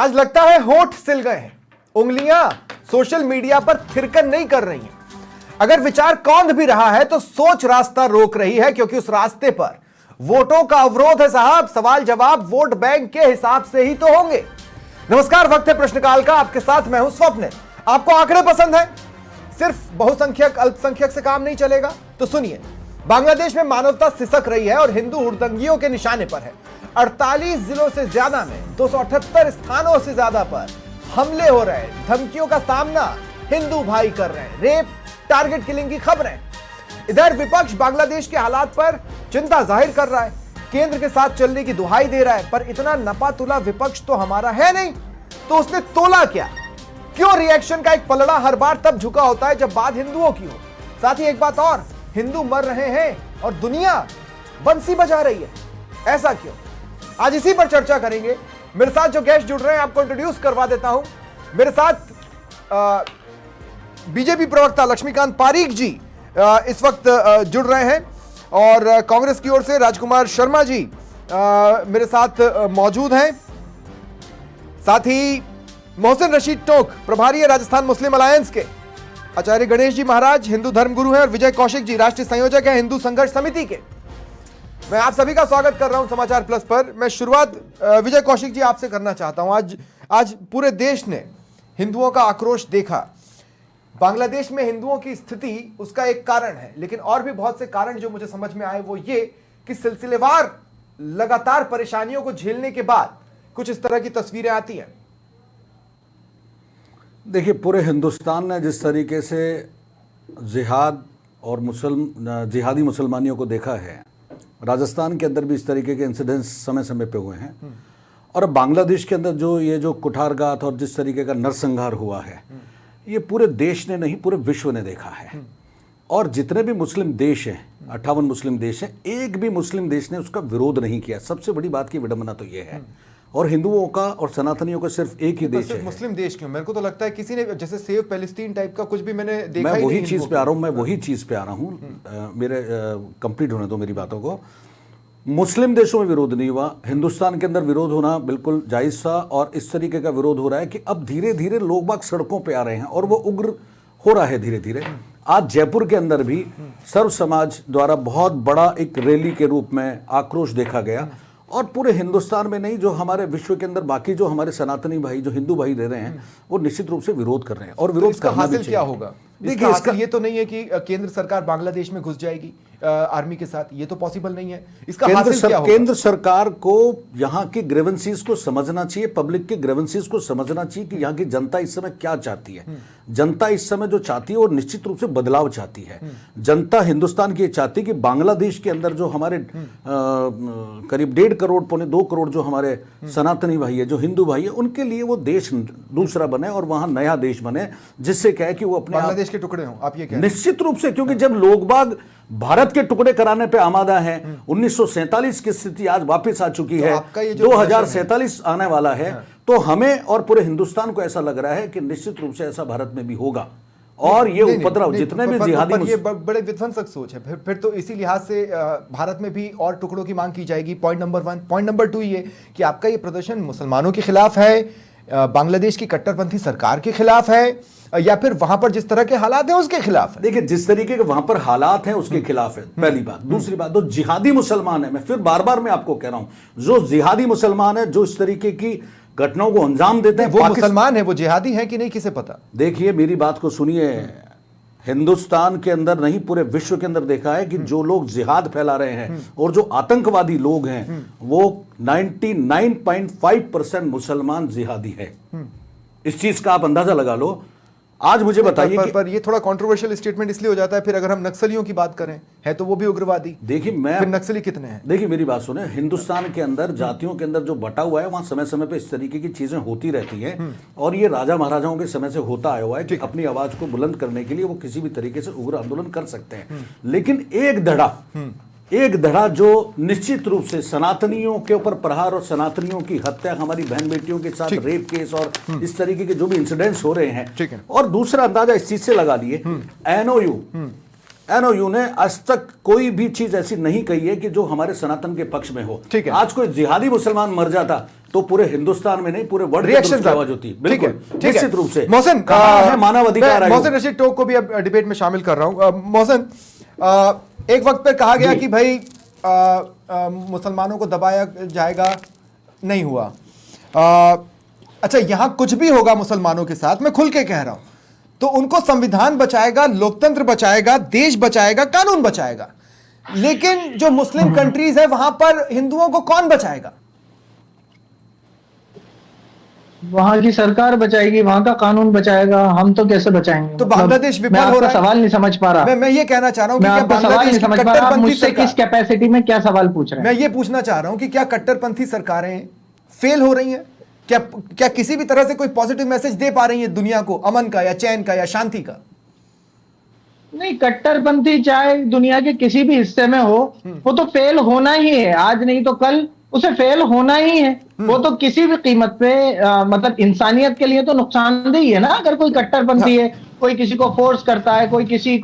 आज लगता है होठ सिल गए हैं, उंगलियां सोशल मीडिया पर थिरकन नहीं कर रही हैं। अगर विचार कौंध भी रहा है तो सोच रास्ता रोक रही है, क्योंकि उस रास्ते पर वोटों का अवरोध है साहब। सवाल जवाब वोट बैंक के हिसाब से ही तो होंगे। नमस्कार, वक्त है प्रश्नकाल का। आपके साथ मैं हूं स्वप्न। आपको आंकड़े पसंद है? सिर्फ बहुसंख्यक अल्पसंख्यक से काम नहीं चलेगा, तो सुनिए। बांग्लादेश में मानवता सिसक रही है और हिंदू हुड़दंगियों के निशाने पर है। 48 जिलों से ज्यादा में 278 स्थानों से ज्यादा पर हमले हो रहे हैं। धमकियों का सामना हिंदू भाई कर रहे हैं। रेप, टारगेट किलिंग की खबरें। इधर विपक्ष बांग्लादेश के हालात पर चिंता जाहिर कर रहा है, केंद्र के साथ चलने की दुहाई दे रहा है। पर इतना नपा-तुला विपक्ष तो हमारा है नहीं, तो उसने तोला क्या? क्यों रिएक्शन का एक पलड़ा हर बार तब झुका होता है जब बात हिंदुओं की हो? साथ ही एक बात और, हिंदू मर रहे हैं और दुनिया बंसी बजा रही है, ऐसा क्यों? आज इसी पर चर्चा करेंगे। मेरे साथ जो गेस्ट जुड़ रहे हैं आपको इंट्रोड्यूस करवा देता हूं। मेरे साथ बीजेपी प्रवक्ता लक्ष्मीकांत पारीक जी इस वक्त जुड़ रहे हैं और कांग्रेस की ओर से राजकुमार शर्मा जी मेरे साथ मौजूद हैं। साथ ही मोहसिन रशीद टोक प्रभारी है राजस्थान मुस्लिम अलायंस के। आचार्य गणेश जी महाराज हिंदू धर्मगुरु हैं और विजय कौशिक जी राष्ट्रीय संयोजक हैं हिंदू संघर्ष समिति के। मैं आप सभी का स्वागत कर रहा हूं समाचार प्लस पर। मैं शुरुआत विजय कौशिक जी आपसे करना चाहता हूं। आज पूरे देश ने हिंदुओं का आक्रोश देखा। बांग्लादेश में हिंदुओं की स्थिति उसका एक कारण है, लेकिन और भी बहुत से कारण जो मुझे समझ में आए वो ये कि सिलसिलेवार लगातार परेशानियों को झेलने के बाद कुछ इस तरह की तस्वीरें आती हैं। देखिए, पूरे हिंदुस्तान ने जिस तरीके से जिहाद और जिहादी मुसलमानियों को देखा है, राजस्थान के अंदर भी इस तरीके के इंसिडेंट्स समय समय पे हुए हैं। और अब बांग्लादेश के अंदर ये जो कुठारघात और जिस तरीके का नरसंहार हुआ है, ये पूरे देश ने नहीं पूरे विश्व ने देखा है। और जितने भी मुस्लिम देश हैं, 58 मुस्लिम देश हैं, एक भी मुस्लिम देश ने उसका विरोध नहीं किया। सबसे बड़ी बात की विडंबना तो ये है। और हिंदुओं का और सनातनियों का सिर्फ एक ही देश है। मुस्लिम देश क्यों? मेरे को तो लगता है किसी ने जैसे सेव पैलेस्टीन टाइप का कुछ भी मैंने देखा ही नहीं। मैं वही चीज पे आ रहा हूँ। मेरे कंप्लीट होने दो मेरी बातों को। मुस्लिम देशों में विरोध नहीं हुआ, हिंदुस्तान के अंदर विरोध होना बिल्कुल जायज था। और इस तरीके का विरोध हो रहा है कि अब धीरे धीरे लोग बाग सड़कों पे आ रहे हैं और वो उग्र हो रहा है धीरे धीरे। आज जयपुर के अंदर भी सर्व समाज द्वारा बहुत बड़ा एक रैली के रूप में आक्रोश देखा गया। और पूरे हिंदुस्तान में नहीं, जो हमारे विश्व के अंदर बाकी जो हमारे सनातनी भाई, जो हिंदू भाई रह रहे हैं, वो निश्चित रूप से विरोध कर रहे हैं। और विरोध का हासिल क्या होगा? देखिए, इसका ये तो नहीं है कि केंद्र सरकार बांग्लादेश में घुस जाएगी आर्मी के साथ, ये तो पॉसिबल नहीं है। इसका हासिल क्या होगा? केंद्र सरकार को यहाँ की ग्रीवेंसीज को समझना चाहिए, पब्लिक के ग्रीवेंसीज को समझना चाहिए कि यहाँ की जनता इस समय क्या चाहती है। जनता इस समय जो चाहती है वो निश्चित रूप से बदलाव चाहती है। जनता हिंदुस्तान की चाहती है कि बांग्लादेश के अंदर जो हमारे करीब 1.5 करोड़, 2 करोड़ जो हमारे सनातनी भाई है, जो हिंदू भाई है, उनके लिए वो देश दूसरा बने और वहां नया देश बने, जिससे क्या है कि वो अपने बांग्लादेश के टुकड़े हों। आप ये कह रहे हैं? निश्चित रूप से, क्योंकि जब लोग बाग भारत के टुकड़े कराने पे आमादा है, 1947 की स्थिति आज वापस आ चुकी है, 2047 आने वाला है, तो हमें और पूरे हिंदुस्तान को ऐसा लग रहा है कि निश्चित रूप से ऐसा भारत में भी होगा। और ये उपद्रव जितने भी जिहादी, ये बड़े विध्वंसक सोच है। फिर तो इसी लिहाज से भारत में भी और टुकड़ों की मांग की जाएगी। Point number 1। पॉइंट नंबर 2 ये कि आपका ये प्रदर्शन मुसलमानों के खिलाफ है, बांग्लादेश की कट्टरपंथी सरकार के खिलाफ है, या फिर वहां पर जिस तरह के हालात हैं उसके खिलाफ है? देखिए, जिस तरीके के वहां पर हालात हैं उसके खिलाफ है, पहली बात। दूसरी बात, जो जिहादी मुसलमान है, मैं फिर बार बार मैं आपको कह रहा हूं, जो जिहादी मुसलमान है, जो इस तरीके की घटनाओं को अंजाम देते हैं, वो मुसलमान है, वो जिहादी है कि नहीं किसे पता। देखिए, मेरी बात को सुनिए। हिंदुस्तान के अंदर नहीं पूरे विश्व के अंदर देखा है कि जो लोग जिहाद फैला रहे हैं और जो आतंकवादी लोग हैं, वो 99.5% मुसलमान जिहादी है। इस चीज का आप अंदाजा लगा लो। आज मुझे बताइए पर ये थोड़ा कंट्रोवर्शियल स्टेटमेंट इसलिए हो जाता है फिर अगर हम नक्सलियों की बात करें, है तो वो भी उग्रवादी। देखिए, फिर नक्सली कितने हैं? देखिए, मेरी बात सुने। हिंदुस्तान के अंदर जातियों के अंदर जो बटा हुआ है, वहां समय समय पे इस तरीके की चीजें होती रहती हैं। और ये राजा महाराजाओं के समय से होता आया हुआ है कि अपनी आवाज को बुलंद करने के लिए वो किसी भी तरीके से उग्र आंदोलन कर सकते हैं। लेकिन एक धड़ा जो निश्चित रूप से सनातनियों के ऊपर प्रहार और सनातनियों की हत्या, हमारी बहन बेटियों के साथ रेप केस और इस तरीके के जो भी इंसिडेंट्स हो रहे हैं, और दूसरा अंदाजा इस चीज से लगा लिए, एनओयू एनओयू ने आज तक कोई भी चीज ऐसी नहीं कही है कि जो हमारे सनातन के पक्ष में हो। ठीक है। आज कोई जिहादी मुसलमान मर जाता तो पूरे हिंदुस्तान में नहीं, पूरे वर्ल्ड रिएक्शन की आवाज होती। ठीक है, बिल्कुल, निश्चित रूप से। मोहसिन, कहाँ है मानव अधिकार आयोग? मोहसिन रशीद टोक को भी अब डिबेट में शामिल कर रहा हूं। मोहसिन, एक वक्त पे कहा गया कि भाई मुसलमानों को दबाया जाएगा, नहीं हुआ। अच्छा, यहां कुछ भी होगा मुसलमानों के साथ, मैं खुल के कह रहा हूं, तो उनको संविधान बचाएगा, लोकतंत्र बचाएगा, देश बचाएगा, कानून बचाएगा, लेकिन जो मुस्लिम कंट्रीज है वहां पर हिंदुओं को कौन बचाएगा? वहां की सरकार बचाएगी, वहां का कानून बचाएगा, हम तो कैसे बचाएंगे? तो बांग्लादेश विफल मैं हो आपका रहा है। सवाल नहीं समझ पा रहा। मैं ये कहना चाह रहा हूं कि मैं क्या आपका सवाल बांग्लादेश नहीं की समझ पा रहा। आप कट्टरपंथी मुझसे किस सरकार, कैपेसिटी में क्या सवाल पूछ रहे हैं? मैं ये पूछना चाह रहा हूं कि क्या कट्टरपंथी सरकारें फेल हो रही हैं? क्या किसी भी तरह से कोई पॉजिटिव मैसेज दे पा रही है दुनिया को, अमन का या चैन का या शांति का? नहीं, कट्टरपंथी चाहे दुनिया के किसी भी हिस्से में हो, वो तो फेल होना ही है। आज नहीं तो कल उसे फेल होना ही है। वो तो किसी भी कीमत पे मतलब इंसानियत के लिए तो नुकसानदेह है ना। अगर कोई कट्टरपंथी है, कोई किसी को फोर्स करता है, कोई किसी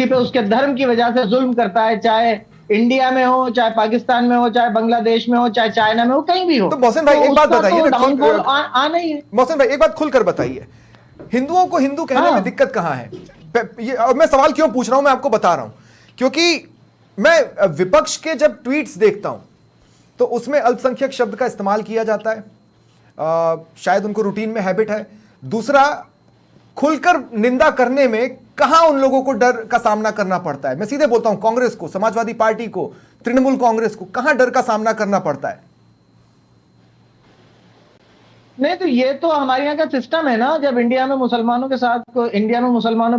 पे उसके धर्म की वजह से जुल्म करता है, चाहे इंडिया में हो, चाहे पाकिस्तान में हो, चाहे बांग्लादेश में हो, चाहे चाइना में हो, कहीं भी हो। तो मोहसिन भाई एक बात बताइए, डाउनफॉल आना ही है। मोहसिन भाई एक बात खुलकर बताइए, हिंदुओं को हिंदू कहने में दिक्कत कहां है? और मैं सवाल क्यों पूछ रहा हूं, मैं आपको बता रहा हूं, क्योंकि मैं विपक्ष के जब ट्वीट्स देखता हूं तो उसमें अल्पसंख्यक शब्द का इस्तेमाल किया जाता है, शायद उनको रूटीन में हैबिट है। दूसरा, खुलकर निंदा करने में कहां उन लोगों को डर का सामना करना पड़ता है? मैं सीधे बोलता हूं, कांग्रेस को, समाजवादी पार्टी को, तृणमूल कांग्रेस को कहां डर का सामना करना पड़ता है? नहीं, तो ये तो हमारे यहाँ का सिस्टम है ना। जब इंडिया में मुसलमानों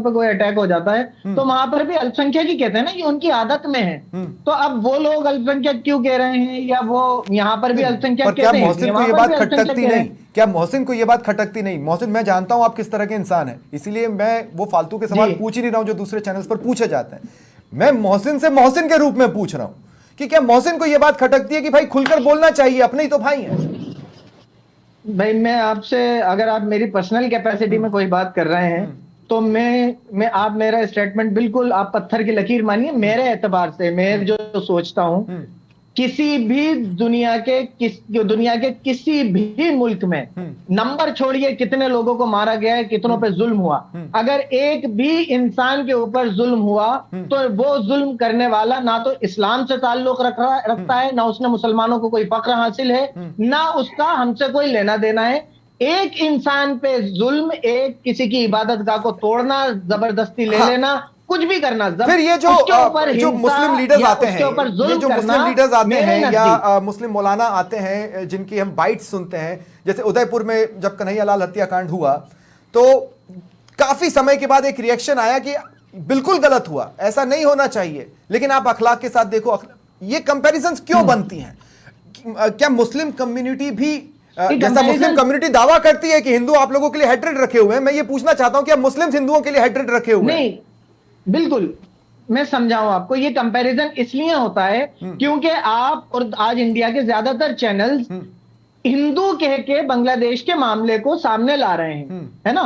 पे कोई अटैक हो जाता है तो वहां पर भी अल्पसंख्यक ही कहते हैं ना, ये उनकी आदत में है। तो अब वो लोग अल्पसंख्यक क्यों कह रहे हैं, या वो यहाँ पर भी अल्पसंख्यक कहते हैं? क्या मोहसिन को ये बात खटकती नहीं? क्या मोहसिन को ये बात खटकती नहीं? मोहसिन, मैं जानता हूं आप किस तरह के इंसान हैं, इसीलिए मैं वो फालतू के सवाल पूछ ही नहीं रहा हूं जो दूसरे चैनल्स पर पूछे जाते हैं। मैं मोहसिन से मोहसिन के रूप में पूछ रहा हूं कि क्या मोहसिन को यह बात खटकती है कि भाई खुलकर बोलना चाहिए, अपने ही तो भाई हैं। भाई, मैं आपसे, अगर आप मेरी पर्सनल कैपेसिटी में कोई बात कर रहे हैं तो मैं आप मेरा स्टेटमेंट बिल्कुल आप पत्थर की लकीर मानिए। मेरे एतबार से मैं जो सोचता हूं, किसी भी दुनिया के किसी भी मुल्क में, नंबर छोड़िए कितने लोगों को मारा गया है, कितनों पे जुल्म हुआ, अगर एक भी इंसान के ऊपर जुल्म हुआ तो वो जुल्म करने वाला ना तो इस्लाम से ताल्लुक रखता है, ना उसने मुसलमानों को कोई फक्र हासिल है, ना उसका हमसे कोई लेना देना है। एक इंसान पे जुल्म, एक किसी की इबादतगाह को तोड़ना, जबरदस्ती ले लेना, कुछ भी करना, फिर ये जो मुस्लिम लीडर्स आते हैं, ये जो मुस्लिम लीडर्स आते हैं या मुस्लिम मौलाना आते हैं जिनकी हम बाइट्स सुनते हैं, जैसे उदयपुर में जब कन्हैयालाल हत्याकांड हुआ तो काफी समय के बाद एक रिएक्शन आया कि बिल्कुल गलत हुआ, ऐसा नहीं होना चाहिए, लेकिन आप अखलाक के साथ देखो, ये कंपैरिजंस क्यों बनती हैं? क्या मुस्लिम कम्युनिटी भी, जैसा मुस्लिम कम्युनिटी दावा करती है कि हिंदू आप लोगों के लिए हेट्रेड रखे हुए हैं, मैं ये पूछना चाहता हूं कि मुस्लिम हिंदुओं के लिए हेट्रेड रखे हुए हैं? बिल्कुल, मैं समझाऊं आपको, ये कंपैरिजन इसलिए होता है क्योंकि आप और आज इंडिया के ज्यादातर चैनल्स हिंदू कह के बांग्लादेश के मामले को सामने ला रहे हैं, है ना।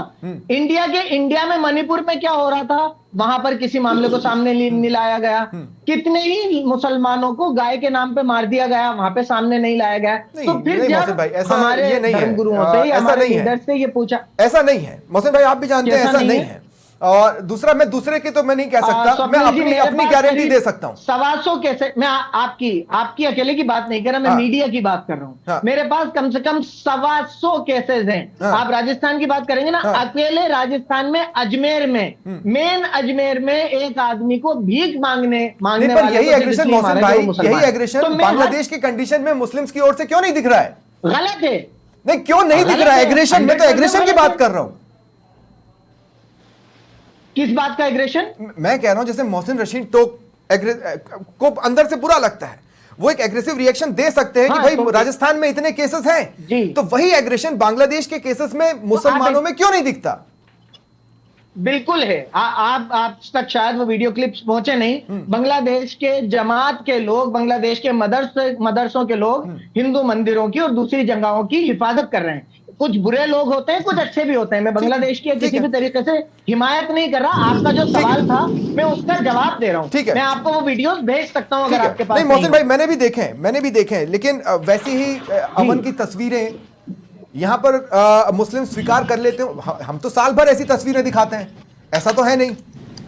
इंडिया में मणिपुर में क्या हो रहा था, वहां पर किसी मामले को सामने नहीं लाया गया। कितने ही मुसलमानों को गाय के नाम पे मार दिया गया, वहां पे सामने नहीं लाया गया। तो फिर जब हमारे धर्मगुरुओं से या हमारे लीडर से ये पूछा, ऐसा नहीं है मोहसिन भाई, आप भी जानते हैं ऐसा नहीं है। और दूसरा, मैं दूसरे की तो मैं नहीं कह सकता, मैं अपनी गारंटी दे सकता हूं। 125 कैसे, मैं आपकी अकेले की बात नहीं कर रहा, मैं मीडिया की बात कर रहा हूं। मेरे पास कम से कम 125 केसेस हैं। आप राजस्थान की बात करेंगे ना, अकेले राजस्थान में अजमेर में, मेन अजमेर में एक आदमी को भीख मांगने पर यही एग्रेशन मोहसिन भाई, यही एग्रेशन बांग्लादेश की कंडीशन में मुस्लिम्स की ओर से क्यों नहीं दिख रहा है? गलत है। नहीं, क्यों नहीं दिख रहा है एग्रेशन? मैं तो एग्रेशन की बात कर रहा हूं। किस बात का एग्रेशन? मैं कह रहा हूं जैसे मोहसिन रशीद टोक को अंदर से बुरा लगता है, वो एक एग्रेसिव रिएक्शन दे सकते हैं कि भाई राजस्थान में इतने केसेस हैं, तो वही एग्रेशन बांग्लादेश के केसेस में मुसलमानों में क्यों नहीं दिखता? बिल्कुल है। आप तक शायद वो वीडियो क्लिप्स पहुंचे नहीं। बांग्लादेश के जमात के लोग, बांग्लादेश के मदरसों के लोग हिंदू मंदिरों की और दूसरी जगहों की हिफाजत कर रहे हैं। कुछ बुरे लोग होते हैं, कुछ अच्छे भी होते हैं। मैं बांग्लादेश की किसी भी तरीके से हिमायत नहीं कर रहा। आपका जो सवाल था मैं उसका जवाब दे रहा हूं। ठीक है, मैं आपको वो वीडियोस भेज सकता हूं अगर आपके पास नहीं मोहसिन भाई, मैंने भी देखे हैं, लेकिन वैसी ही अमन की तस्वीरें यहां पर मुस्लिम स्वीकार कर लेते हो। हम तो साल भर ऐसी तस्वीरें दिखाते हैं, ऐसा तो है नहीं,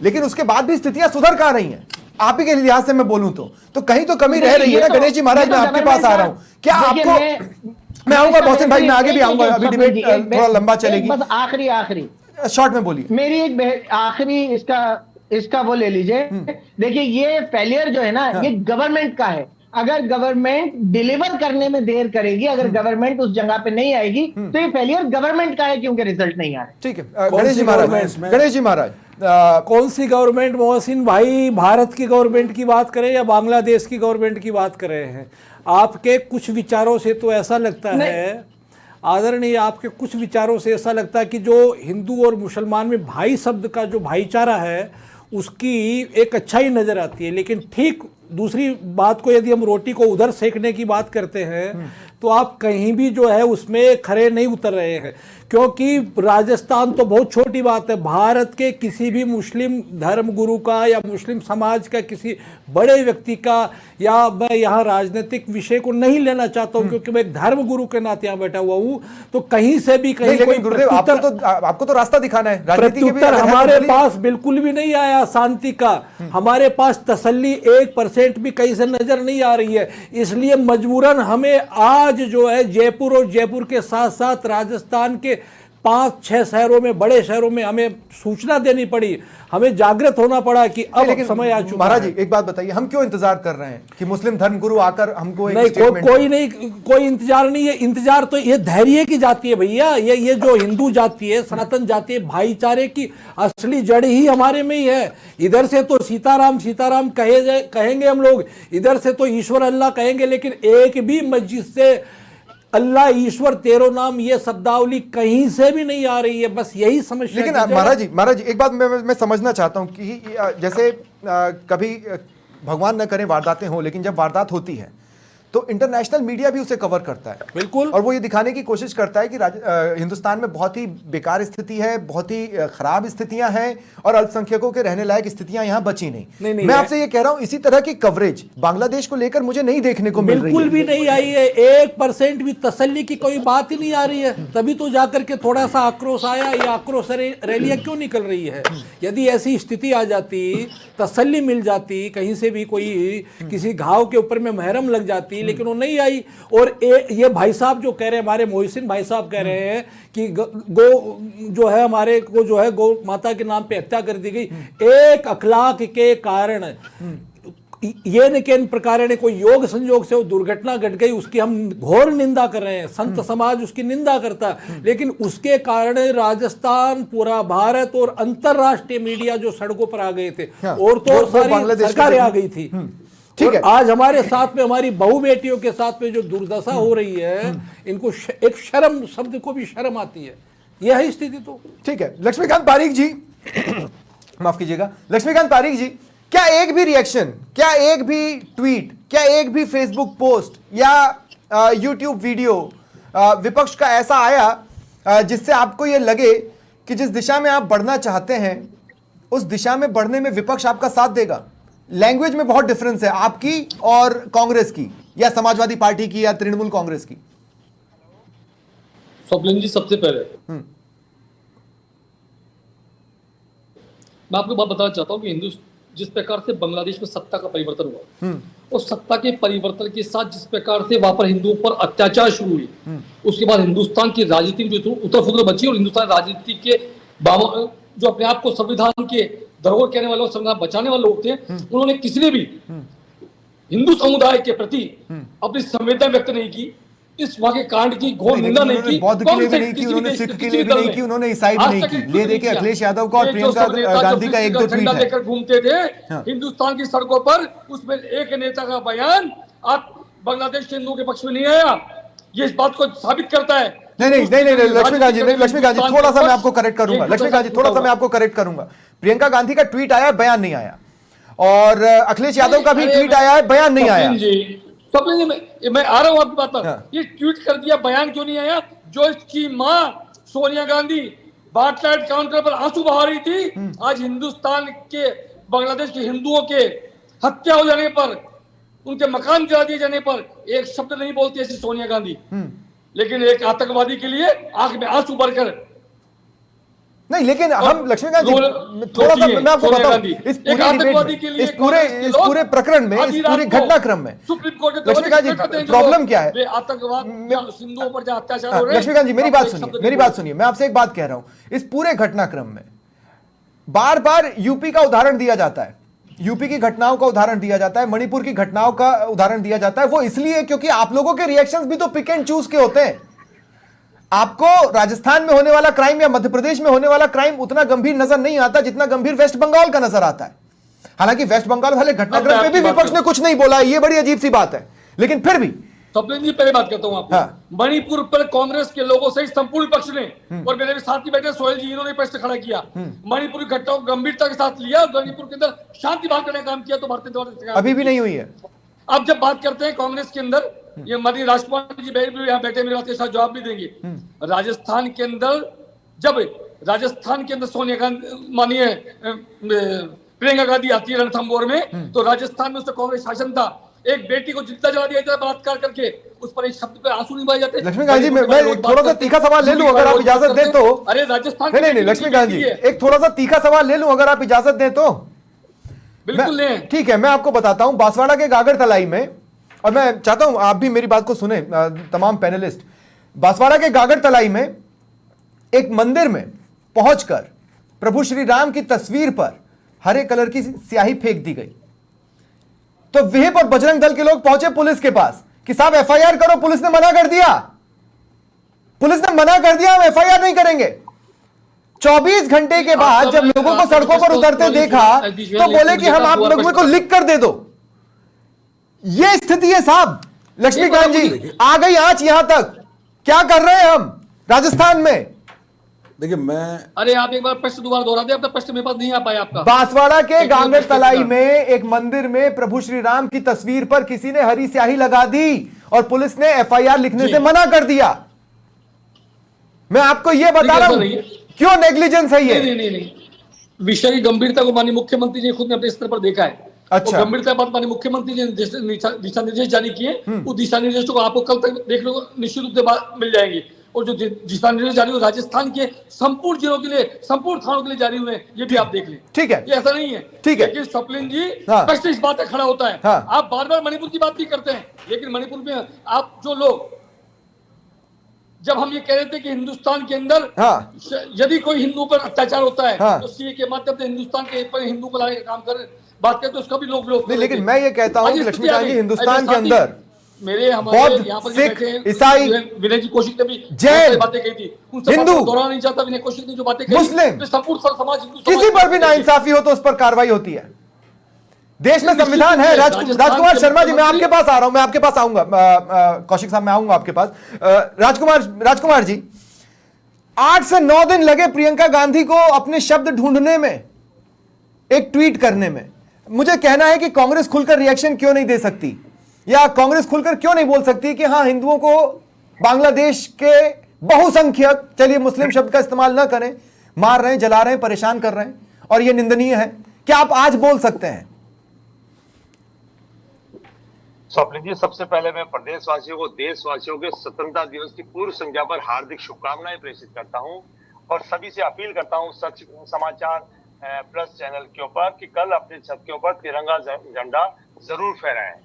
लेकिन उसके बाद भी स्थितियां सुधर कहां रही हैं? आप ही के लिहाज से मैं बोलूं तो कहीं तो कमी रह रही है ना। गणेश जी महाराज, मैं आपके पास आ रहा हूं। क्या आपको, मैं आऊंगा मोहसिन भाई, मैं आगे भी आऊंगा, अभी डिबेट थोड़ा लंबा चलेगी। बस आखिरी शॉर्ट में बोलिए। मेरी एक आखिरी इसका वो ले लीजिए। देखिए, ये फेलियर जो है ना, ये गवर्नमेंट का है। अगर गवर्नमेंट डिलीवर करने में देर करेगी, अगर गवर्नमेंट उस जगह पे नहीं आएगी, तो ये फेलियर गवर्नमेंट का है, क्योंकि रिजल्ट नहीं आ रहा। ठीक है गणेश जी महाराज, कौन सी गवर्नमेंट मोहसिन भाई, भारत की गवर्नमेंट की बात करें या बांग्लादेश की गवर्नमेंट की बात कर रहे हैं? आपके कुछ विचारों से तो ऐसा लगता है आदरणीय, आपके कुछ विचारों से ऐसा लगता है कि जो हिंदू और मुसलमान में भाई शब्द का जो भाईचारा है उसकी एक अच्छाई नजर आती है। लेकिन ठीक दूसरी बात को, यदि हम रोटी को उधर सेकने की बात करते हैं तो आप कहीं भी जो है उसमें खरे नहीं उतर रहे हैं, क्योंकि राजस्थान तो बहुत छोटी बात है। भारत के किसी भी मुस्लिम धर्म गुरु का या मुस्लिम समाज का किसी बड़े व्यक्ति का, या मैं यहाँ राजनीतिक विषय को नहीं लेना चाहता हूँ क्योंकि मैं एक धर्म गुरु के नाते यहाँ बैठा हुआ हूँ, तो कहीं से भी कहीं कोई गुरुदेव आपको तो रास्ता दिखाना है। प्रत्युत्तर हमारे पास बिल्कुल भी नहीं आया शांति का। हमारे पास तसल्ली 1% भी कहीं से नजर नहीं आ रही है। इसलिए मजबूरन हमें आज जो है जयपुर और जयपुर के साथ साथ राजस्थान के 5-6 शहरों में, बड़े शहरों में हमें सूचना देनी पड़ी, हमें जागृत होना पड़ा कि अब समय आ चुका है। महाराज जी एक बात बताइए, हम क्यों इंतजार कर रहे हैं कि मुस्लिम धर्मगुरु आकर हमको नहीं, कोई इंतजार नहीं है। इंतजार तो ये धैर्य की जाती है भैया, ये जो हिंदू जाति है, सनातन जाति है, भाईचारे की असली जड़ ही हमारे में ही है। इधर से तो सीताराम सीताराम कहेंगे हम लोग, इधर से तो ईश्वर अल्लाह कहेंगे, लेकिन एक भी मस्जिद से अल्लाह ईश्वर तेरो नाम ये शब्दावली कहीं से भी नहीं आ रही है। बस यही समस्या। लेकिन महाराज जी एक बात मैं समझना चाहता हूं कि जैसे कभी भगवान न करे वारदातें हो, लेकिन जब वारदात होती है तो इंटरनेशनल मीडिया भी उसे कवर करता है, बिल्कुल, और वो ये दिखाने की कोशिश करता है कि हिंदुस्तान में बहुत ही बेकार स्थिति है, बहुत ही खराब स्थितियां हैं और अल्पसंख्यकों के रहने लायक स्थितियां यहां बची नहीं। मैं आपसे ये कह रहा हूं, इसी तरह की कवरेज बांग्लादेश को लेकर मुझे नहीं देखने को मिल रही है, बिल्कुल भी नहीं आई है। 1% भी तसल्ली की कोई बात ही नहीं आ रही है। तभी तो जाकर के थोड़ा सा आक्रोश आया। ये आक्रोश रैलियां क्यों निकल रही है? यदि ऐसी स्थिति आ जाती, तसल्ली मिल जाती, कहीं से भी कोई किसी घाव के ऊपर में महरम लग जाती, लेकिन वो नहीं आई। और ये भाई साहब जो कह रहे हैं, हमारे मोहसिन भाई साहब कह रहे हैं कि गो जो है हमारे को जो है गौ माता के नाम पे हत्या कर दी गई, एक अखलाक के कारण, ये न किन प्रकार ने कोई योग संयोग से वो दुर्घटना घट गई, उसकी हम घोर निंदा कर रहे हैं। संत समाज उसकी निंदा करता है, लेकिन उसके कारण राजस्थान, पूरा भारत और अंतरराष्ट्रीय मीडिया जो सड़कों पर आ गए थे, और तो सारी सरकारें आ गई थी। ठीक है, आज हमारे साथ में, हमारी बहू बेटियों के साथ में जो दुर्दशा हो रही है, इनको एक शर्म शब्द को भी शर्म आती है। यह है स्थिति। तो ठीक है, लक्ष्मीकांत पारीक जी माफ कीजिएगा, लक्ष्मीकांत पारीक जी, क्या एक भी रिएक्शन, क्या एक भी ट्वीट, क्या एक भी फेसबुक पोस्ट या यूट्यूब वीडियो विपक्ष का ऐसा आया जिससे आपको यह लगे कि जिस दिशा में आप बढ़ना चाहते हैं उस दिशा में बढ़ने में विपक्ष आपका साथ देगा? लैंग्वेज में बहुत डिफरेंस है आपकी और कांग्रेस की, या समाजवादी पार्टी की, या तृणमूल कांग्रेस की। स्वप्निल जी, सबसे पहले मैं आपको बात बताना चाहता हूं कि हिंदू जिस प्रकार से बांग्लादेश में सत्ता का परिवर्तन हुआ, उस सत्ता के परिवर्तन के साथ जिस प्रकार से वहां पर हिंदुओं पर अत्याचार शुरू हुए, उसके बाद हिंदुस्तान की राजनीति में जो उतर फुतर बची, और हिंदुस्तान राजनीति के जो अपने आप को संविधान के धरोहर कहने वाले और संविधान बचाने वाले लोग थे, उन्होंने किसी ने भी हिंदू समुदाय के प्रति अपनी संवेदना व्यक्त नहीं की, इस वहां के कांड की घोर निंदा नहीं की, बौद्ध के लिए भी नहीं की, उन्होंने सिख के लिए भी नहीं की, उन्होंने ईसाई भी नहीं की। ले देखिए अखिलेश यादव का और प्रियंका गांधी का एक दो ट्वीट है, लेकर घूमते थे हिंदुस्तान की सड़कों पर, उसमें एक नेता का बयान आप बांग्लादेश के हिंदुओं के पक्ष में नहीं आया, ये इस बात को साबित करता है। नहीं, लक्ष्मीकांत जी थोड़ा सा मैं आपको करेक्ट करूंगा, लक्ष्मीकांत जी थोड़ा सा मैं आपको करेक्ट करूंगा। प्रियंका गांधी का ट्वीट आया, बयान नहीं आया, और अखिलेश यादव का भी ट्वीट आया है, बयान नहीं आया। स्वप्न जी मैं आ रहा हूं आपकी बात पर। हाँ। ये ट्वीट कर दिया, बयान क्यों नहीं आया? जो इसकी मां सोनिया गांधी बाटलाइट काउंटर पर आंसू बहा रही थी, आज हिंदुस्तान के बांग्लादेश के हिंदुओं के हत्या हो जाने पर, उनके मकान गिरा दिए जाने पर एक शब्द नहीं बोलती ऐसी सोनिया गांधी, लेकिन एक आतंकवादी के लिए आंख में आंसू भरकर नहीं, लेकिन हम लक्ष्मीकांत जी थोड़ा सा मैं आपको बताऊं, इस पूरे डिबेट में, इस पूरे प्रकरण में, इस पूरे घटनाक्रम में सुप्रीम कोर्ट लक्ष्मीकांत जी प्रॉब्लम क्या है? आतंकवाद हिंदुओं पर जो अत्याचार हो रहे हैं। लक्ष्मीकांत जी मेरी बात सुनिए, मैं आपसे एक बात कह रहा हूं। इस पूरे घटनाक्रम में बार बार यूपी का उदाहरण दिया जाता है, यूपी की घटनाओं का उदाहरण दिया जाता है, मणिपुर की घटनाओं का उदाहरण दिया जाता है। वो इसलिए क्योंकि आप लोगों के रिएक्शंस भी तो पिक एंड चूज के होते हैं। आपको राजस्थान में होने वाला क्राइम या मध्य प्रदेश में होने वाला क्राइम उतना गंभीर नजर नहीं आता जितना गंभीर वेस्ट बंगाल का नजर आता है। हालांकि वेस्ट बंगाल वाले घटनाक्रम पे भी विपक्ष ने कुछ नहीं बोला, ये बड़ी अजीब सी बात है, लेकिन फिर भी स्वप्निल जी पहले बात करता हूं आपको। हाँ। मणिपुर पर कांग्रेस के लोगों सहित संपूर्ण विपक्ष ने, और मेरे भी साथी बैठे सोहेल जी, इन्होंने प्रश्न खड़ा किया, मणिपुर की घटनाओं को गंभीरता के साथ लिया और मणिपुर के अंदर शांति बहाल करने का काम किया। तो भारतीय जनता पार्टी अभी भी नहीं हुई है। अब जब बात करते हैं कांग्रेस के अंदर, ये माननीय राजकुमार जी भी यहाँ बैठे, मेरी बात के साथ जवाब भी देंगे। राजस्थान के अंदर जब सोनिया गांधी, माननीय प्रियंका गांधी आती है रणथंभौर में, तो राजस्थान में उसका कांग्रेस शासन था। एक बेटी को जिंदा जला दिया जाता है बलात्कार करके, उस पर एक शब्द पे आंसू नहीं बहाए जाते। लक्ष्मीकांत जी मैं थोड़ा सा तीखा सवाल ले लूं अगर आप इजाजत दें तो। अरे राजस्थान नहीं लक्ष्मीकांत जी एक थोड़ा सा तीखा सवाल ले लूं अगर आप इजाजत दें तो। बिल्कुल लें। ठीक है, मैं आपको बताता हूं, बांसवाड़ा के गागर तलाई में, और मैं चाहता हूं आप भी मेरी बात को सुने, तमाम पैनलिस्ट। बांसवाड़ा के गागर तलाई में एक मंदिर में पहुंचकर प्रभु श्री राम की तस्वीर पर हरे कलर की स्याही फेंक दी गई। तो वहीं पर बजरंग दल के लोग पहुंचे पुलिस के पास कि साहब एफआईआर करो। पुलिस ने मना कर दिया, हम एफआईआर नहीं करेंगे। 24 घंटे के बाद जब लोगों को सड़कों पर उतरते देखा तो बोले कि हम आप लोगों को लिख कर दे दो। ये स्थिति है साहब। लक्ष्मीकांत जी आ गई आंच यहां तक, क्या कर रहे हैं हम राजस्थान में? देखिए अरे आप एक बार प्रश्न दोबारा दोहरा दे, अपना प्रश्न मेरे पास नहीं आ पाया आपका। बांसवाड़ा के गांगर तलाई में एक मंदिर में प्रभु श्री राम की तस्वीर पर किसी ने हरी स्याही लगा दी और पुलिस ने एफआईआर लिखने से मना कर दिया। मैं आपको यह बता रहा हूं क्यों नेग्लिजेंस है ये। नहीं, विषय की गंभीरता को माननीय मुख्यमंत्री जी खुद ने अपने स्तर पर देखा है। अच्छा, गंभीरता बात माननीय मुख्यमंत्री जी ने दिशा निर्देश जारी किए, उस दिशा निर्देशों को आपको कल तक देखने को निश्चित रूप से मिल जाएंगी। और जो दिशा निर्देश जारी हुए राजस्थान के संपूर्ण जिलों के लिए, संपूर्ण थानों के लिए जारी हुए हैं, ये भी आप देख लें। ठीक है, ये ऐसा नहीं है। ठीक है, लेकिन स्वप्निल जी हाँ। प्रश्न इस बात पर खड़ा होता है, हाँ। आप बार बार मणिपुर की बात भी करते हैं, लेकिन मणिपुर में आप जो लोग, जब हम ये कह रहे थे कि हिंदुस्तान के अंदर यदि कोई हिंदुओं पर अत्याचार होता है तो सीए के माध्यम से हिंदुस्तान के पर हिंदू को लाने का काम कर बात करते, उसका भी लोग नहीं। लेकिन मैं ये कहता हूं लक्ष्मीकांत जी, हिंदुस्तान के अंदर मेरे हमारे यहाँ पर सिख, ईसाई, विनय जी कौशिक ने भी जैन, बातें कही थी, हिंदू दोहराना नहीं चाहता। विनय कौशिक ने जो बातें कही, मुस्लिम, संपूर्ण समाज, किसी पर भी नाइंसाफी हो तो उस पर कार्रवाई होती है। देश में संविधान है। राजकुमार शर्मा जी मैं आपके पास आ रहा हूं, मैं आपके पास आऊंगा। कौशिक साहब मैं आऊंगा आपके पास। राजकुमार जी 8 से 9 दिन लगे प्रियंका गांधी को अपने शब्द ढूंढने में, एक ट्वीट करने में। मुझे कहना है कि कांग्रेस खुलकर रिएक्शन क्यों नहीं दे सकती, या कांग्रेस खुलकर क्यों नहीं बोल सकती कि हां हिंदुओं को बांग्लादेश के बहुसंख्यक, चलिए मुस्लिम शब्द का इस्तेमाल ना करें, मार रहे हैं, जला रहे हैं, परेशान कर रहे हैं और यह निंदनीय है। क्या आप आज बोल सकते हैं? स्वप्निल जी, सबसे पहले मैं प्रदेशवासियों को देशवासियों के स्वतंत्रता दिवस की पूर्व संध्या पर हार्दिक शुभकामनाएं प्रेषित करता हूं और सभी से अपील करता हूं सच समाचार प्लस चैनल के ऊपर कि कल अपने छत के ऊपर तिरंगा झंडा जरूर फहराएं।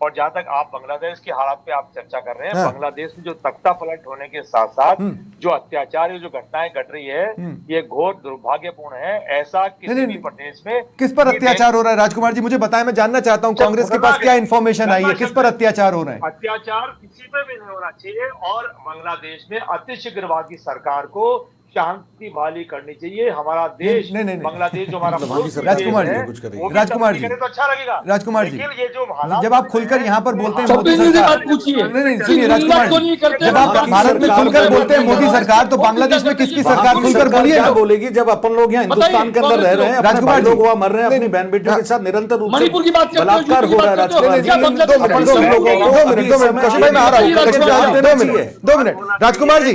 और जहां तक आप बांग्लादेश की हालात पे आप चर्चा कर रहे हैं, बांग्लादेश में जो तख्ता पलट होने के साथ साथ जो अत्याचार, जो घटनाएं घट रही है, ये घोर दुर्भाग्यपूर्ण है। ऐसा किसी भी प्रदेश में किस पर अत्याचार हो रहा है? राजकुमार जी मुझे बताएं, मैं जानना चाहता हूं कांग्रेस के पास क्या इंफॉर्मेशन आई है, किस पर अत्याचार हो रहे हैं? अत्याचार किसी पे भी नहीं होना चाहिए और बांग्लादेश में अतिशीघ्रवादी सरकार को शांति बहाली करनी चाहिए। हमारा देश नहीं। बांग्लादेश जो हमारा राजकुमार जी, कुछ करेगी, राजकुमार जी, तो अच्छा लगेगा। राजकुमार जी, लेकिन ये जो हालात जब आप खुलकर यहाँ पर बोलते हैं सब मोदी हिंदी सरकार, बात पूछिए। नहीं सुनिए राजकुमार क्यों नहीं जी, करते? जब आप भारत में खुलकर बोलते हैं मोदी सरकार, तो बांग्लादेश में किसकी सरकार? खुलकर बोलिए क्या ना। बोलेगी जब अपन लोग यहाँ हिंदुस्तान के अंदर रह रहे हैं, अपने राजकुमार भाई जी, लोग वहाँ मर रहे हैं, अपनी नहीं, बहन बेटियों के साथ निरंतर रूप से मणिपुर की बात करते हो, बलात्कार यूपी हो की रहा है। बात करते हो, राजकुमार जी, क्या बांग्लादेश दो मिनट, में? सब लोगों को अभी इस समय कौशिक भाई मैं आ रहा हूँ, आपको कौशिक भाई, जवाब देना चाहिए। 2 मिनट राजकुमार जी,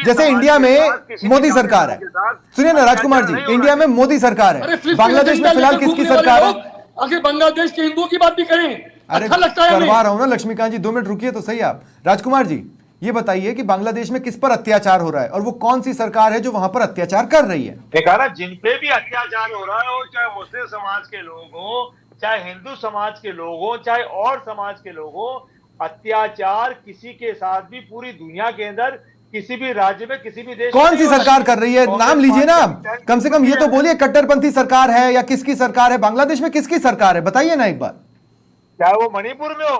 जैसे इंडिया में मोदी सरकार है, सुनिए ना राजकुमार जी, इंडिया में मोदी सरकार अरे है, फिर बांग्लादेश में फिलहाल किसकी सरकार है? आखिर बांग्लादेश के हिंदुओं की बात भी करें। अरे अच्छा लगता है हमें। करवा रहा हूं ना लक्ष्मीकांत जी, 2 मिनट रुकिए तो सही आप। राजकुमार जी ये बताइए कि बांग्लादेश में किस पर अत्याचार हो रहा है और वो कौन सी सरकार है जो वहां पर अत्याचार कर रही है? देखा ना, जिन पे भी अत्याचार हो रहा है, और चाहे मुस्लिम समाज के लोग हो, चाहे हिंदू समाज के लोग हो, चाहे और समाज के लोग हो, अत्याचार किसी के साथ भी पूरी दुनिया के अंदर किसी भी राज्य में किसी भी देश में कौन सी नहीं हो सरकार रहा। कर रही है? नाम लीजिए ना आप, कम से कम ये तो बोलिए कट्टरपंथी सरकार है या किसकी सरकार है? बांग्लादेश में किसकी सरकार है बताइए ना एक बार। चाहे वो मणिपुर में हो,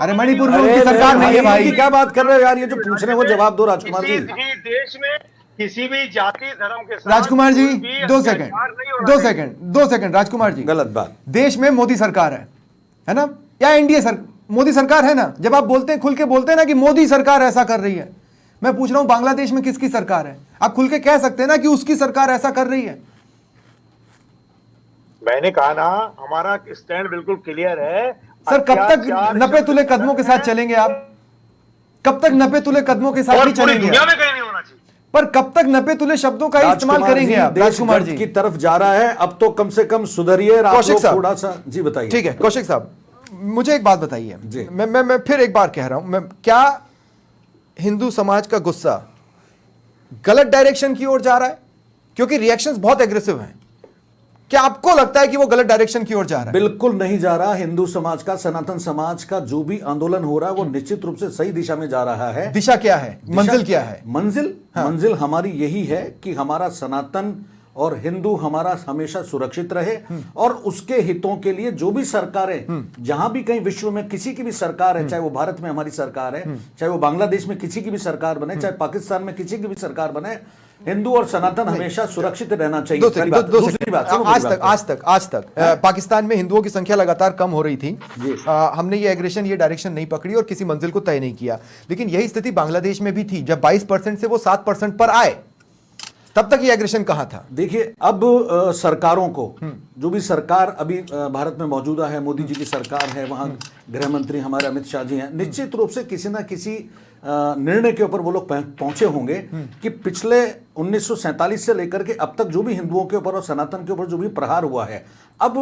अरे में मणिपुर नहीं में हो। उनकी सरकार नहीं है भाई। की क्या बात कर रहे हो यार, ये जो पूछ रहे हैं वो जवाब दो राजकुमार जी। किसी भी देश में किसी भी जाति धर्म के साथ राजकुमार जी कोई भी 2 अत्याचार सेकंड नहीं होना 2 चाहिए। सेकंड 2 सेकंड राजकुमार जी, गलत बात। देश में मोदी सरकार है ना, या एनडीए सर मोदी सरकार है ना? जब आप बोलते हैं, खुल के बोलते हैं ना कि मोदी सरकार ऐसा कर रही है, मैं पूछ रहा हूं बांग्लादेश में किसकी सरकार है? आप खुल के कह सकते हैं ना कि उसकी सरकार ऐसा कर रही है। मैंने कहा ना, हमारा स्टैंड बिल्कुल क्लियर है। सर कब तक नपे तुले कदमों के साथ चलेंगे आप? कब तक नपे तुले कदमों के साथ और ही पूरी चलेंगे दुनिया आप? में कहीं नहीं होना चाहिए। पर कब तक नपे तुले शब्दों का ही इस्तेमाल करेंगे आप? देश राजकुमार गर्द जी की तरफ जा रहा है, अब तो कम से कम सुधरिए। आप कौशिक लोग साहब, थोड़ा सा जी बताइए। ठीक है कौशिक साहब, मुझे एक बात बताइए। जी। मैं फिर एक बार कह रहा हूं, मैं क्या हिंदू समाज का गुस्सा गलत डायरेक्शन की ओर जा रहा है? क्योंकि रिएक्शंस बहुत एग्रेसिव हैं। क्या आपको लगता है कि वो गलत डायरेक्शन की ओर जा रहा है? बिल्कुल नहीं जा रहा। हिंदू समाज का, सनातन समाज का जो भी आंदोलन हो रहा है वो निश्चित रूप से सही दिशा में जा रहा है। दिशा क्या है? मंजिल क्या है? मंजिल हमारी यही है कि हमारा सनातन और हिंदू हमारा हमेशा सुरक्षित रहे, और उसके हितों के लिए जो भी सरकारें, जहां भी कहीं विश्व में किसी की भी सरकार है, चाहे वो भारत में हमारी सरकार है, चाहे वो बांग्लादेश में किसी की भी सरकार बने, चाहे पाकिस्तान में किसी की भी सरकार बने, हिंदू और सनातन हमेशा सुरक्षित रहना चाहिए। दूसरी बात, आज तक पाकिस्तान में हिंदुओं की संख्या लगातार कम हो रही थी। हमने ये एग्रेशन, ये डायरेक्शन नहीं पकड़ी और किसी मंजिल को तय नहीं किया। लेकिन यही स्थिति बांग्लादेश में भी थी। जब 22% से वो 7% पर आए, तब तक ये एग्रेशन कहां था? देखिए, अब सरकारों को, जो भी सरकार अभी भारत में मौजूदा है, मोदी जी की सरकार है, वहां गृह मंत्री हमारे अमित शाह जी हैं, निश्चित रूप से किसी ना किसी निर्णय के ऊपर वो लोग पहुंचे होंगे कि पिछले 1947 से लेकर के अब तक जो भी हिंदुओं के ऊपर और सनातन के ऊपर जो भी प्रहार हुआ है, अब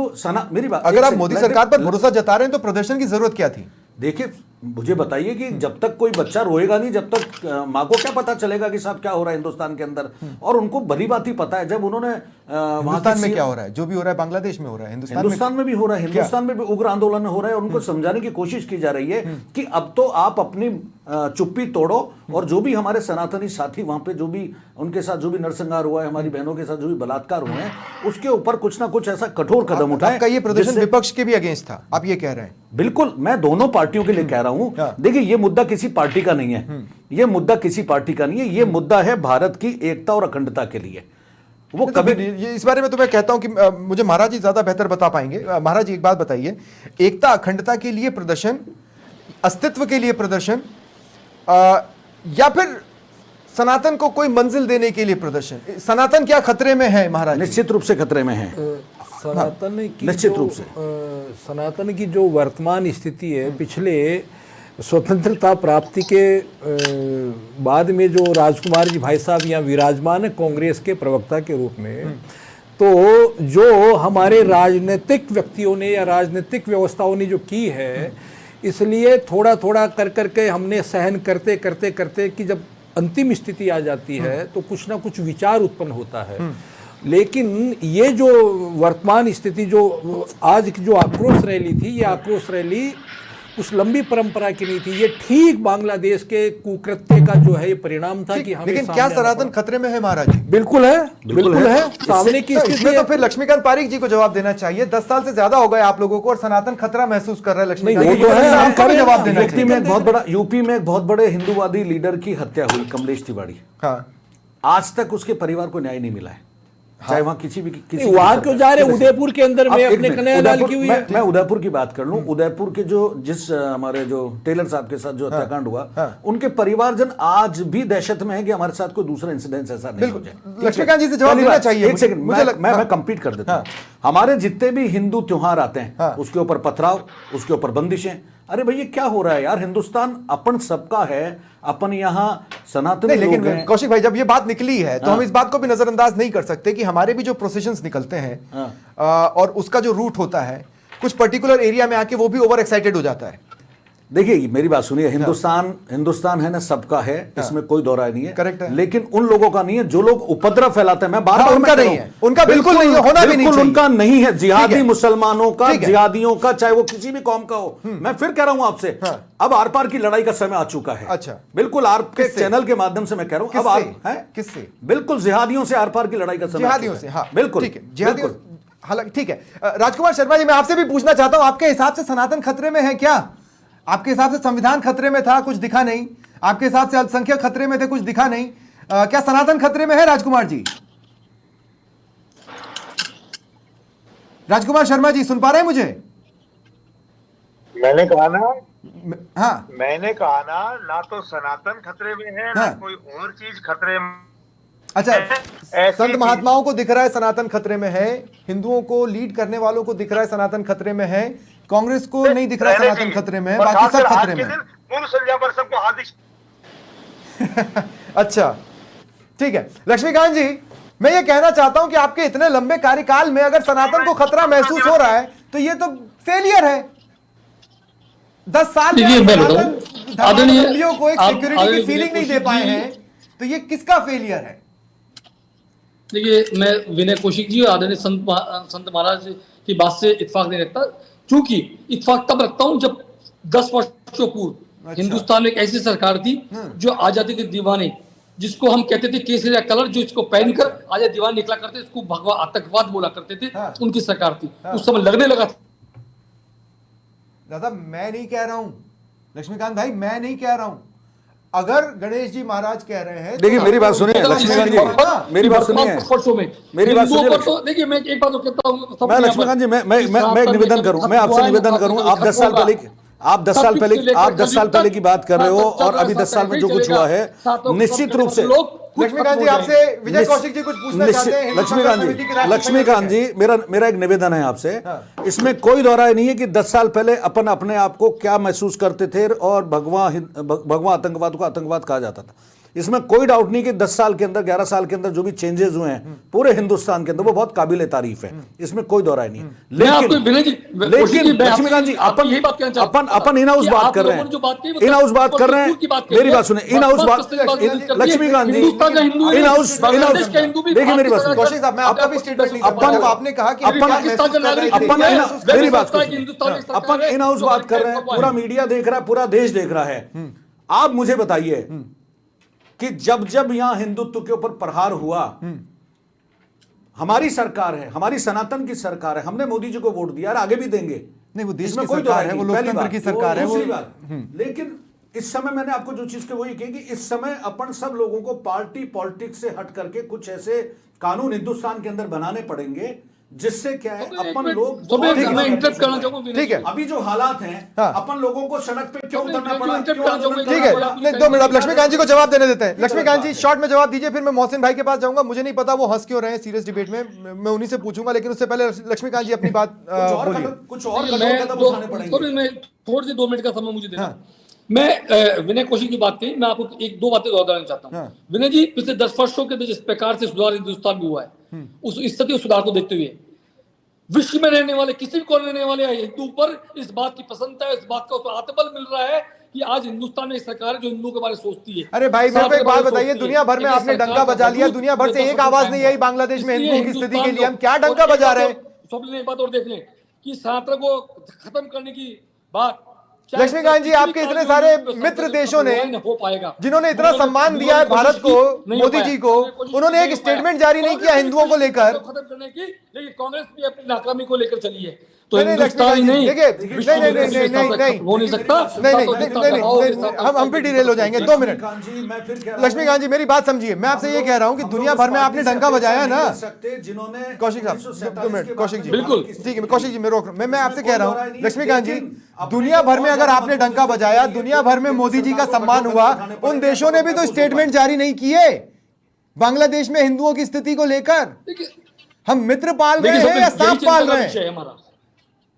मेरी बात, अगर आप मोदी सरकार पर भरोसा जता रहे हैं तो प्रदर्शन की जरूरत क्या थी? देखिए, मुझे बताइए कि जब तक कोई बच्चा रोएगा नहीं, जब तक माँ को क्या पता चलेगा कि साहब क्या हो रहा है हिंदुस्तान के अंदर? और उनको भली बात ही पता है। जब उन्होंने हिंदुस्तान में क्या हो रहा है, जो भी हो रहा है बांग्लादेश में हो रहा है, हिंदुस्तान में भी हो रहा है, हिंदुस्तान में भी उग्र आंदोलन हो रहा है, और उनको समझाने की कोशिश की जा रही है कि अब तो आप अपनी चुप्पी तोड़ो, और जो भी हमारे सनातनी साथी वहां पे जो भी उनके साथ जो भी नरसंहार हुआ है, हमारी बहनों के साथ जो भी बलात्कार हुए हैं, उसके ऊपर कुछ ना कुछ ऐसा कठोर कदम उठाएं। आपका ये प्रदर्शन विपक्ष के भी अगेंस्ट था, आप ये कह रहे हैं? बिल्कुल, मैं दोनों पार्टियों के लिए कह रहा हूं। देखिए, ये मुद्दा किसी पार्टी का नहीं है, ये मुद्दा किसी पार्टी का नहीं है, ये मुद्दा है भारत की एकता और अखंडता के लिए। वो कभी ये इस बारे में तो मैं कहता हूं कि मुझे महाराज जी ज्यादा बेहतर बता पाएंगे। महाराज जी एक बात बताइए, एकता अखंडता के लिए प्रदर्शन, अस्तित्व के लिए प्रदर्शन, या फिर सनातन को कोई मंजिल देने के लिए प्रदर्शन? सनातन क्या खतरे में है महाराज? निश्चित रूप से खतरे में है सनातन की निश्चित रूप से सनातन की जो वर्तमान स्थिति है, पिछले स्वतंत्रता प्राप्ति के बाद में जो राजकुमार जी भाई साहब यहाँ विराजमान है कांग्रेस के प्रवक्ता के रूप में, तो जो हमारे राजनीतिक व्यक्तियों ने या राजनीतिक व्यवस्थाओं ने जो की है, इसलिए थोड़ा थोड़ा कर करके हमने सहन करते करते करते कि जब अंतिम स्थिति आ जाती है तो कुछ ना कुछ विचार उत्पन्न होता है। लेकिन ये जो वर्तमान स्थिति, जो आज की जो आक्रोश रैली थी, ये आक्रोश रैली उस लंबी परंपरा की नहीं थी। ये ठीक बांग्लादेश के कुकृत्य का जो है ये परिणाम था कि हमें लेकिन क्या सनातन खतरे में है महाराज जी? बिल्कुल है, बिल्कुल है। सामने की स्थिति इसमें तो फिर लक्ष्मीकांत पारिक जी को जवाब देना चाहिए। 10 साल से ज्यादा हो गए आप लोगों को और सनातन खतरा महसूस कर रहा है लक्ष्मीकांत। नहीं, वो तो है, हम आपको जवाब देना यूपी में एक बहुत बड़े हिंदूवादी लीडर की हत्या हुई, कमलेश तिवारी। हाँ, आज तक उसके परिवार को न्याय नहीं मिला है, चाहे वहां किसी भी वहां क्यों जा रहे हैं? उदयपुर के अंदर में अपने कन्हैया लाल की हुई है। मैं उदयपुर की बात कर लूं। उदयपुर के जिस हमारे जो टेलर साहब के साथ जो हत्याकांड हुआ, उनके परिवारजन आज भी दहशत में है कि हमारे साथ कोई दूसरा इंसिडेंट ऐसा नहीं हो जाए। लक्ष्मीकांत जी से जवाब देना चाहिए। एक सेकंड, मैं कंप्लीट कर देता हूं। हमारे जितने भी हिंदू त्योहार आते हैं उसके ऊपर पथराव, उसके ऊपर बंदिशें। अरे भैया क्या हो रहा है यार? हिंदुस्तान अपन सबका है, अपन यहाँ सनातनी लोग लेकिन हैं। कौशिक भाई, जब ये बात निकली है तो हम इस बात को भी नजरअंदाज नहीं कर सकते कि हमारे भी जो प्रोसेशंस निकलते हैं और उसका जो रूट होता है, कुछ पर्टिकुलर एरिया में आके वो भी ओवर एक्साइटेड हो जाता है। देखिए मेरी बात सुनिए, हिंदुस्तान है ना, सबका है, इसमें कोई दो राय नहीं है। करेक्ट है। लेकिन उन लोगों का नहीं है जो लोग उपद्रव फैलाते हैं। मैं बार बार उनका नहीं है, उनका बिल्कुल नहीं है, होना भी नहीं चाहिए। उनका नहीं है। जिहादी मुसलमानों का, जिहादियों का, चाहे वो किसी भी कौम का हो। मैं फिर कह रहा हूं आपसे, अब आर पार की लड़ाई का समय आ चुका है। अच्छा, बिल्कुल आपके चैनल के माध्यम से मैं कह रहा हूं, अब आप हैं किससे? बिल्कुल जिहादियों से आर पार की लड़ाई का समय। जिहादियों से, हाँ बिल्कुल ठीक है, जिहादियों। हालांकि ठीक है, राजकुमार शर्मा जी, मैं आपसे भी पूछना चाहता हूं, आपके हिसाब से सनातन खतरे में है क्या? आपके हिसाब से संविधान खतरे में था, कुछ दिखा नहीं। आपके हिसाब से अल्पसंख्यक खतरे में थे, कुछ दिखा नहीं। क्या सनातन खतरे में है राजकुमार जी? राजकुमार शर्मा जी सुन पा रहे हैं मुझे? मैंने कहा ना, हाँ मैंने कहा ना तो सनातन खतरे में है, ना कोई और चीज खतरे में। अच्छा, संत महात्माओं को दिख रहा है सनातन खतरे में है, हिंदुओं को लीड करने वालों को दिख रहा है सनातन खतरे में है, कांग्रेस को नहीं दिख रहा है सनातन खतरे में है, बाकी सब खतरे में है। पूर्व संध्या पर सबको हार्दिक अच्छा ठीक है, लक्ष्मीकांत जी, मैं ये कहना चाहता हूं कि आपके इतने लंबे कार्यकाल में अगर सनातन को खतरा महसूस हो रहा है तो ये तो फेलियर है। 10 साल में धर्मावलंबियों को एक सिक्योरिटी की फीलिंग नहीं दे पाए हैं, तो ये किसका फेलियर है? देखिए, मैं विनय कौशिक जी और आदरणीय संत महाराज की बात से इत्तेफाक नहीं रखता, क्योंकि इत्तेफाक तब रखता हूं जब 10 वर्षों पूर्व हिंदुस्तान में एक ऐसी सरकार थी जो आजादी के दीवाने, जिसको हम कहते थे केसरिया कलर, जो इसको पहनकर आजादी दीवान निकला करते, इसको भगवा आतंकवाद बोला करते थे, उनकी सरकार थी। उस समय लगने लगा था। दादा मैं नहीं कह रहा हूं, लक्ष्मीकांत भाई मैं नहीं कह रहा हूं, अगर गणेश जी महाराज कह रहे हैं, देखिए मेरी बात सुनिए लक्ष्मीकांत जी, मेरी बात सुनिए, मेरी बात सुनिए। देखिए मैं एक बात कहता हूं, मैं लक्ष्मीकांत जी, मैं एक निवेदन करूं, मैं आपसे निवेदन करूं, आप 10 साल पहले की बात कर रहे हो और अभी 10 साल में जो कुछ हुआ है, निश्चित रूप से लक्ष्मीकांत जी आपसे विजय कौशिक जी कुछ पूछना चाहते हैं। लक्ष्मीकांत जी, मेरा एक निवेदन है आपसे, इसमें कोई दो राय नहीं है कि 10 साल पहले अपन अपने आप को क्या महसूस करते थे और भगवा आतंकवाद को आतंकवाद कहा जाता था। इसमें कोई डाउट नहीं कि 10 साल के अंदर, 11 साल के अंदर जो भी चेंजेस हुए हैं पूरे हिंदुस्तान के अंदर, वो बहुत काबिल तारीफ है, इसमें कोई दो राय नहीं। लेकिन लक्ष्मीकांत जी, अपन इन हाउस बात कर रहे हैं, इन हाउस बात कर रहे हैं, मेरी बात सुने, इन हाउस बात, लक्ष्मीकांत जी, इन हाउस, देखिए मेरी बात, कौशिक साहब मैं आपका भी स्टेटमेंट नहीं समझ रहा हूं, आपने कहा कि मेरी बात सुनिए, अपन इन हाउस बात कर रहे हैं, पूरा मीडिया देख रहा है, पूरा देश देख रहा है। आप मुझे बताइए कि जब जब यहां हिंदुत्व के ऊपर प्रहार हुआ, हमारी सरकार है, हमारी सनातन की सरकार है, हमने मोदी जी को वोट दिया और आगे भी देंगे। नहीं, वो देश की सरकार है, वो लोकतंत्र की सरकार है, लेकिन इस समय मैंने आपको जो चीज वही कही कि इस समय अपन सब लोगों को पार्टी पॉलिटिक्स से हट करके कुछ ऐसे कानून हिंदुस्तान के अंदर बनाने पड़ेंगे जिससे क्या है, अपन लोग, ठीक है, अभी जो हालात हैं, अपन लोगों को सड़क पे क्यों उतरना पड़ा, ठीक है, नहीं 2 मिनट, अब लक्ष्मीकांत जी को जवाब देने देते हैं। लक्ष्मीकांत जी शॉर्ट में जवाब दीजिए, फिर मैं मोहसिन भाई के पास जाऊंगा। मुझे नहीं पता वो हंस क्यों रहे हैं सीरियस डिबेट में, मैं उन्हीं से पूछूंगा, लेकिन उससे पहले लक्ष्मीकांत जी अपनी बात बोलिए। कुछ और कदम उठाने पड़ेंगे। थोड़ी सी 2 मिनट का समय मुझे देना। मैं विनय कौशिक की बात कही, मैं आपको 1-2 बातें दोहराना चाहता हूँ। विनय जी, पिछले 10 वर्षों के जिस प्रकार से सुधार हिंदुस्तान में हुआ है, उस स्थिति सुधार को देखते हुए विश्व में रहने वाले, किसी भी कोने में रहने वाले हिंदू पर इस बात की प्रसन्नता है, इस बात का आत्मबल मिल रहा है कि आज हिंदुस्तान में एक सरकार है जो हिंदुओं के बारे में सोचती है। अरे भाई मेरे को एक बात बताइए, दुनिया भर में आपने डंका बजा लिया, दुनिया भर से एक आवाज नहीं आई बांग्लादेश में हिंदुओं की स्थिति के लिए, हम क्या डंका बजा रहे हैं? सब एक बात और देख लें कि सनातन को खत्म करने की बात, लक्ष्मीकांत जी, आपके इतने सारे मित्र देशों ने जिन्होंने इतना सम्मान दिया है भारत को, मोदी जी को, उन्होंने एक स्टेटमेंट जारी नहीं किया हिंदुओं को लेकर खत्म करने की, लेकिन कांग्रेस भी अपनी नाकामी को लेकर चली है। तो नहीं, हिंदुस्तान ही लक्ष्मीकांत जी, नहीं देखिए, विश्व नहीं, में नहीं, किसी नहीं, के साथ नहीं, हो नहीं सकता। नहीं, नहीं, हम भी डिटेल हो जाएंगे, 2 मिनट। लक्ष्मीकांत जी, मैं फिर कह रहा हूं, लक्ष्मीकांत जी मेरी बात समझिए, मैं आपसे ये कह रहा हूं कि हम दुनिया लोग भर में उस आपने पार्टी डंका से बजाया है अपेक्षा ना। नहीं कर सकते जिन्होंने कौशिक साहब 1947 2 मिनट, के कौशिक जी बाद बिल्कुल। ठीक है, कौशिक जी मैं रोक रहा हूं, मैं आपसे इसमें कह रहा कोई दो राय हूं नहीं है, लक्ष्मीकांत जी, लेकिन अपने दुनिया को भर में और अगर ज्यादा आपने महत्व डंका से बजाया, चाहिए, दुनिया तो भर में केंद्र मोदी जी का सरकार को सम्मान कठोर हुआ, कदम उठाने उन पड़ेंगे, देशों ने भी तो महसूस स्टेटमेंट होगा। जारी नहीं किए बांग्लादेश में हिंदुओं की स्थिति को लेकर। देखिए हम मित्र पाल देखिए रहे हैं या स्वप्निल, यही सांप चिंता पाल का रहे विषय हैं? है हमारा,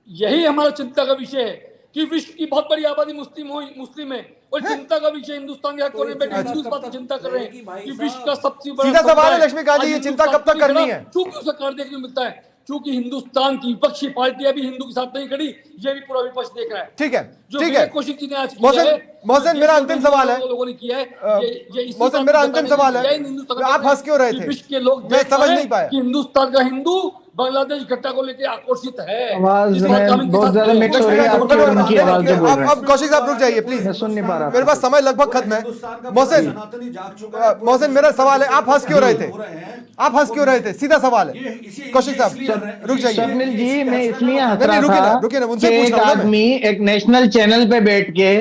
यही हमारा चिंता का विषय है कि विश्व की बहुत बड़ी आबादी मुस्लिम है और चिंता का विषय हिंदुस्तान के हर कोने में बैठे हिंदू इस बात की चिंता कर रहे हैं कि विश्व का सबसे बड़ा सीधा सवाल है समुदाय लक्ष्मीकांत जी, आज ये चिंता हिंदुस्तान कब तक क्यों नहीं करनी खड़ा? है? क्योंकि उसे कारण देखने को मिलता है क्योंकि हिंदुस्तान की विपक्षी पार्टियां भी हिंदू के साथ नहीं खड़ी, ये भी पूरा विपक्ष देख रहा है। ठीक है, जो ठीक है। विवेक कौशिक जी ने आज किया मोहसिन, है, मोहसिन, जो मेरा देश अंतिम में सवाल है। लोगों ने किया है, ये इसी मोहसिन, बात मेरा को अंतिम बताने सवाल के है। लिए हिंदुस्तान आप हंस क्यों रहे कि थे? विश्व के लोग मैं देख समझ पाएं नहीं पाया। कि हिंदुस्तान का हिंदू बांग्लादेश घटना को लेकर आक्रोशित है। आवाज इस में बात का हम इनके बहुत साथ ज्यादा खड़े हैं। मिक्स हो रही है आपकी और उनकी आवाज जो बोल रहे हैं। अब कौशिक साहब रुक जाइए प्लीज, मैं सुन नहीं पा रहा मेरे पास समय लगभग खत्म है। मोहसिन, मोहसिन मेरा सवाल है, आप हंस क्यों रहे थे? आप हंस क्यों रहे थे? सीधा सवाल है कौशिक साहब, रुक जाइए। स्वप्निल जी, मैं इसलिए हंस नहीं, रुकिए ना, रहा रुकिए ना, था उनसे कि पूछ एक रहा हूं ना मैं। आदमी एक नेशनल चैनल पे बैठ के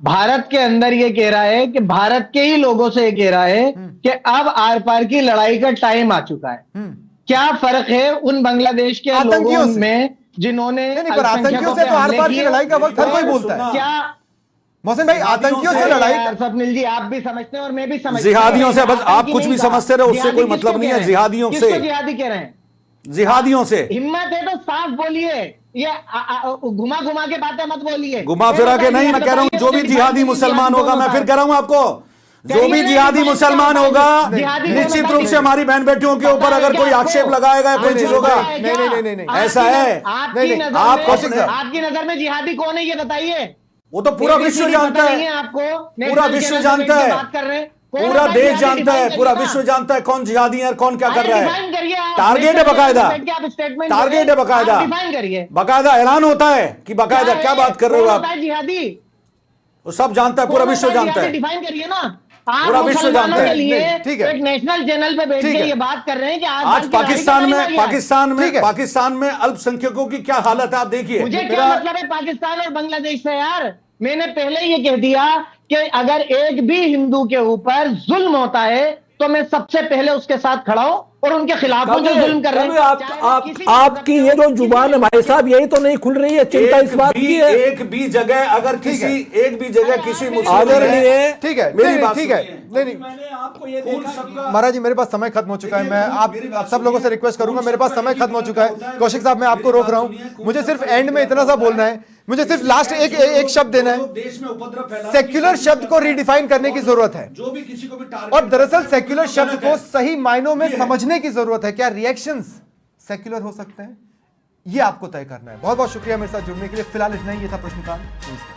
भारत के अंदर ये कह रहा है कि भारत के ही लोगों से ये कह रहा है कि अब आर पार की लड़ाई का टाइम आ चुका है। क्या फर्क है उन बांग्लादेश के आतंकियों लोगों से। में जिन्होंने नहीं, पर आतंकियों अल्पसंख्यकों से पे तो आर हमले पार की किए? लड़ाई का वक्त हर कोई बोलता है। क्या मोहसिन भाई, आतंकियों से लड़ाई यार स्वप्निल जी, आप भी समझते हैं और मैं भी समझता हूं। जिहादियों से, बस आप आतंकी कुछ भी नहीं कहा। समझते रहे, उससे जिहादी कोई किसको मतलब नहीं कह है। रहे हैं? जिहादियों किसको से, जिहादी कह रहे हैं? जिहादियों से हिम्मत है तो साफ बोलिए, ये घुमा घुमा के बातें मत बोलिए। घुमा फिरा के नहीं, मैं कह रहा हूं जो भी जिहादी मुसलमान होगा, मैं फिर कह रहा हूं आपको, जो भी जिहादी मुसलमान होगा, निश्चित रूप से हमारी बहन बेटियों के ऊपर अगर कोई आक्षेप लगाएगा, कोई चीज होगा, नहीं, ऐसा है। आपकी नजर आप में, कौशिक साहब, आपकी नजर में जिहादी कौन है ये बताइए। वो तो पूरा विश्व जानता नहीं है, आपको, पूरा विश्व जानता है, पूरा देश जानता है, पूरा विश्व जानता है कौन जिहादी है और कौन क्या कर रहा है। टारगेट है बकायदा, टारगेट है बकायदा, बकायदा ऐलान होता है कि बकायदा क्या बात कर रहे हो आप, जिहादी वो सब जानता है, पूरा विश्व जानता है, डिफाइन करिए ना। पूरा आप विश्व मुसलमानों जानता है। के लिए ठीक है। एक नेशनल चैनल पे बैठ ठीक के है। ये बात कर रहे हैं कि आज पाकिस्तान में, ठीक है। पाकिस्तान में अल्पसंख्यकों की क्या हालत है आप देखिए। मुझे क्या मतलब है पाकिस्तान और बांग्लादेश से यार? मैंने पहले ये कह दिया कि अगर एक भी हिंदू के ऊपर जुल्म होता है तो मैं सबसे पहले उसके साथ खड़ा हूं और उनके खिलाफ हूं जो जुल्म कर रहे हैं। आपकी ये जो जुबान है भाई साहब, यही तो नहीं खुल रही है। चिंता इस बात की है। एक भी जगह अगर किसी, एक भी जगह किसी मुस्लिम आदरणीय ने, ठीक है, मेरी नहीं, बात ठीक है, सुनिए। नहीं, महाराज जी मेरे पास समय खत्म हो चुका है। मैं आप सब लोगों से रिक्वेस्ट करूंगा, मेरे पास समय खत्म हो चुका है। कौशिक साहब, मैं आपको रोक रहा हूं, मुझे सिर्फ एंड में इतना सा बोलना है, मुझे सिर्फ लास्ट एक शब्द देना है। देश में उपद्रव फैला, सेक्युलर शब्द को रिडिफाइन करने की जरूरत है, जो भी किसी को भी और दरअसल सेक्युलर शब्द को सही मायनों में समझने की जरूरत है। क्या रिएक्शंस सेक्युलर हो सकते हैं, ये आपको तय करना है। बहुत बहुत शुक्रिया मेरे साथ जुड़ने के लिए। फिलहाल इतना ही, ये था प्रश्नकाल। नमस्कार।